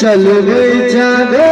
चल गई चंदोली।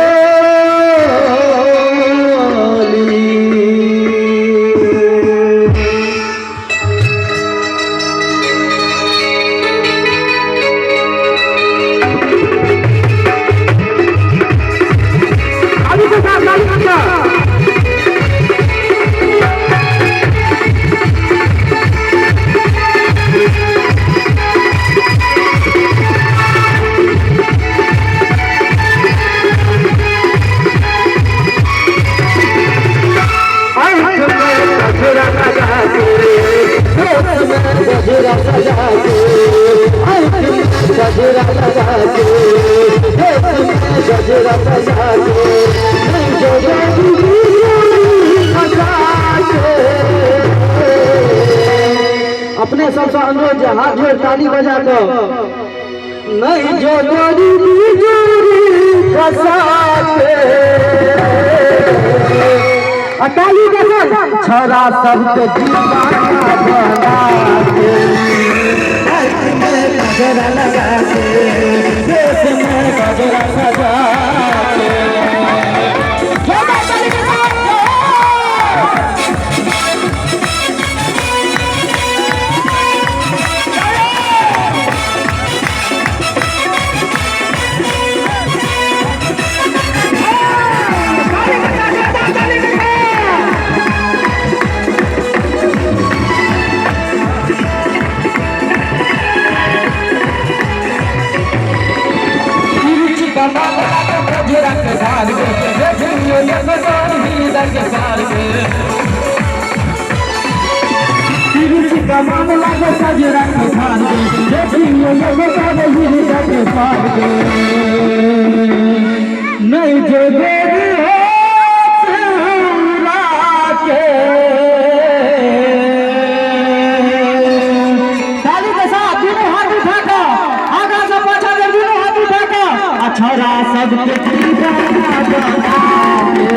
अपने सबसे अनुरोध हाथ जोड़ ताली बजा दो। नहीं जो जोड़ी ताली बजा छोरा सबके दीवाना बना के गजरा लगा के देश में गजरा सजा के का मामला को सजरा के खान देखिए ये बता दे के पार के नहीं जो दे हो के ताली के साथ दोनों हाथ उठा कर आगा से पाछा से दोनों हाथ उठा कर अछरा सबके दीवाना बना के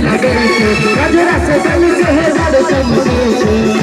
गजरा से चल के है